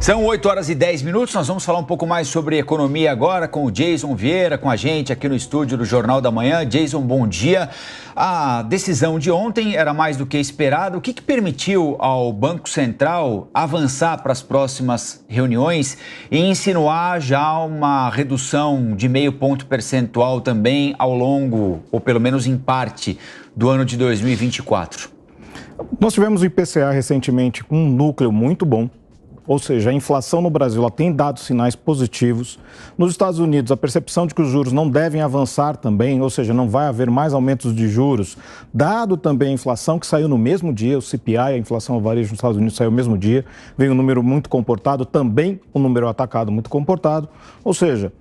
São 8 horas e 10 minutos, nós vamos falar um pouco mais sobre economia agora com o Jason Vieira, com a gente aqui no estúdio do Jornal da Manhã. Jason, bom dia. A decisão de ontem era mais do que esperado. O que permitiu ao Banco Central avançar para as próximas reuniões e insinuar já uma redução de 0,5 ponto percentual também ao longo, ou pelo menos em parte, do ano de 2024? Nós tivemos o IPCA recentemente com um núcleo muito bom. Ou seja, a inflação no Brasil ela tem dado sinais positivos. Nos Estados Unidos, a percepção de que os juros não devem avançar também, ou seja, não vai haver mais aumentos de juros, dado também a inflação que saiu no mesmo dia, o CPI, a inflação ao varejo nos Estados Unidos saiu no mesmo dia, veio um número muito comportado, também um número atacado muito comportado. Ou seja,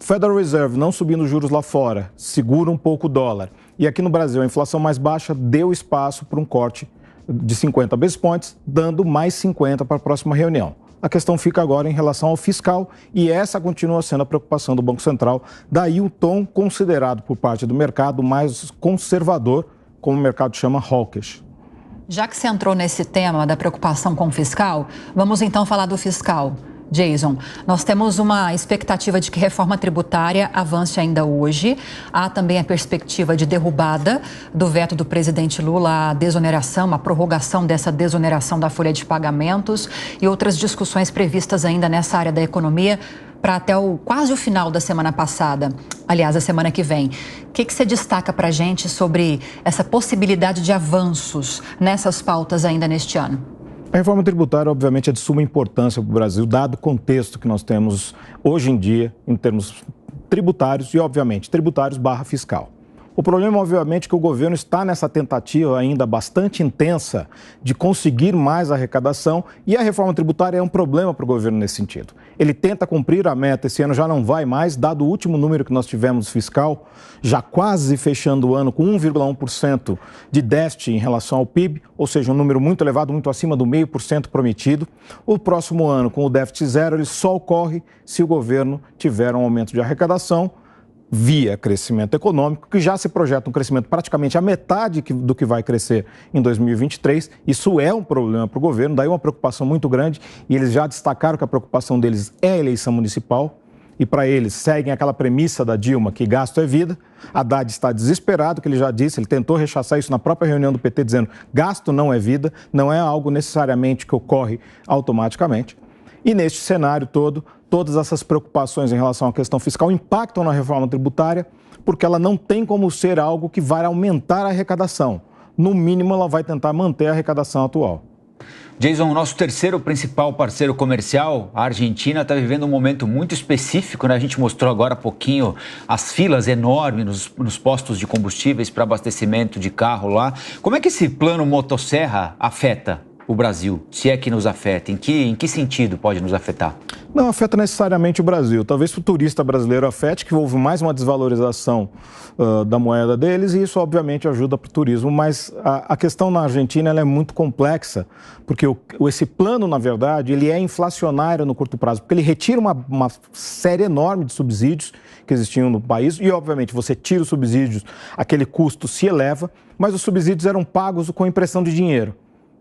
o Federal Reserve não subindo juros lá fora, segura um pouco o dólar. E aqui no Brasil, a inflação mais baixa deu espaço para um corte de 50 basis points, dando mais 50 para a próxima reunião. A questão fica agora em relação ao fiscal e essa continua sendo a preocupação do Banco Central. Daí o tom considerado por parte do mercado mais conservador, como o mercado chama hawkish. Já que você entrou nesse tema da preocupação com o fiscal, vamos então falar do fiscal. Jason, nós temos uma expectativa de que reforma tributária avance ainda hoje. Há também a perspectiva de derrubada do veto do presidente Lula à desoneração, a prorrogação dessa desoneração da folha de pagamentos e outras discussões previstas ainda nessa área da economia para até quase o final da semana passada, aliás, a semana que vem. O que você destaca para a gente sobre essa possibilidade de avanços nessas pautas ainda neste ano? A reforma tributária, obviamente, é de suma importância para o Brasil, dado o contexto que nós temos hoje em dia, em termos tributários e, obviamente, tributários / fiscal. O problema, obviamente, é que o governo está nessa tentativa ainda bastante intensa de conseguir mais arrecadação e a reforma tributária é um problema para o governo nesse sentido. Ele tenta cumprir a meta, esse ano já não vai mais, dado o último número que nós tivemos fiscal, já quase fechando o ano com 1,1% de déficit em relação ao PIB, ou seja, um número muito elevado, muito acima do 0,5% prometido. O próximo ano, com o déficit zero, ele só ocorre se o governo tiver um aumento de arrecadação, via crescimento econômico, que já se projeta um crescimento praticamente a metade do que vai crescer em 2023. Isso é um problema para o governo, daí uma preocupação muito grande, e eles já destacaram que a preocupação deles é a eleição municipal, e para eles seguem aquela premissa da Dilma, que gasto é vida. Haddad está desesperado, que ele já disse, ele tentou rechaçar isso na própria reunião do PT, dizendo gasto não é vida, não é algo necessariamente que ocorre automaticamente. E neste cenário todo, todas essas preocupações em relação à questão fiscal impactam na reforma tributária, porque ela não tem como ser algo que vai aumentar a arrecadação. No mínimo, ela vai tentar manter a arrecadação atual. Jason, o nosso terceiro principal parceiro comercial, a Argentina, está vivendo um momento muito específico, né? A gente mostrou agora há pouquinho as filas enormes nos postos de combustíveis para abastecimento de carro lá. Como é que esse plano motosserra afeta o Brasil, se é que nos afeta? Em que sentido pode nos afetar? Não afeta necessariamente o Brasil. Talvez o turista brasileiro afete, que houve mais uma desvalorização da moeda deles, e isso obviamente ajuda para o turismo, mas a questão na Argentina ela é muito complexa, porque esse plano, na verdade, ele é inflacionário no curto prazo, porque ele retira uma série enorme de subsídios que existiam no país, e obviamente você tira os subsídios, aquele custo se eleva, mas os subsídios eram pagos com impressão de dinheiro.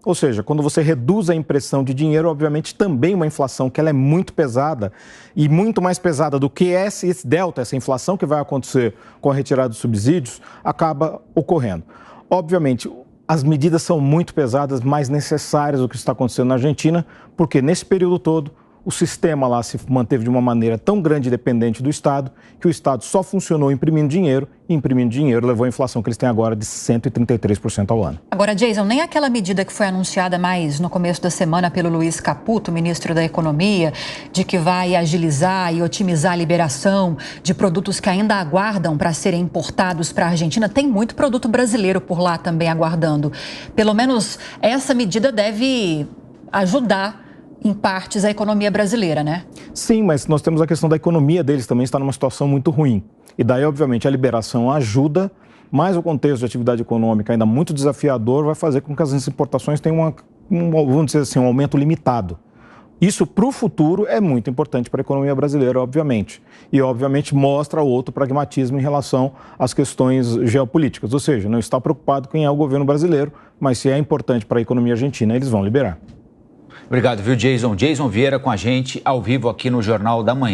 Ou seja, quando você reduz a impressão de dinheiro, obviamente também uma inflação que ela é muito pesada e muito mais pesada do que esse delta, essa inflação que vai acontecer com a retirada dos subsídios, acaba ocorrendo. Obviamente, as medidas são muito pesadas, mais necessárias do que está acontecendo na Argentina, porque nesse período todo o sistema lá se manteve de uma maneira tão grande e dependente do Estado, que o Estado só funcionou imprimindo dinheiro, e imprimindo dinheiro levou a inflação que eles têm agora de 133% ao ano. Agora, Jason, nem aquela medida que foi anunciada mais no começo da semana pelo Luiz Caputo, ministro da Economia, de que vai agilizar e otimizar a liberação de produtos que ainda aguardam para serem importados para a Argentina. Tem muito produto brasileiro por lá também aguardando. Pelo menos essa medida deve ajudar em partes a economia brasileira, né? Sim, mas nós temos a questão da economia deles também está numa situação muito ruim. E daí, obviamente, a liberação ajuda, mas o contexto de atividade econômica ainda muito desafiador vai fazer com que as exportações tenham vamos dizer assim, um aumento limitado. Isso, para o futuro, é muito importante para a economia brasileira, obviamente. E, obviamente, mostra outro pragmatismo em relação às questões geopolíticas. Ou seja, não está preocupado quem é o governo brasileiro, mas se é importante para a economia argentina, eles vão liberar. Obrigado, viu, Jason? Jason Vieira com a gente ao vivo aqui no Jornal da Manhã.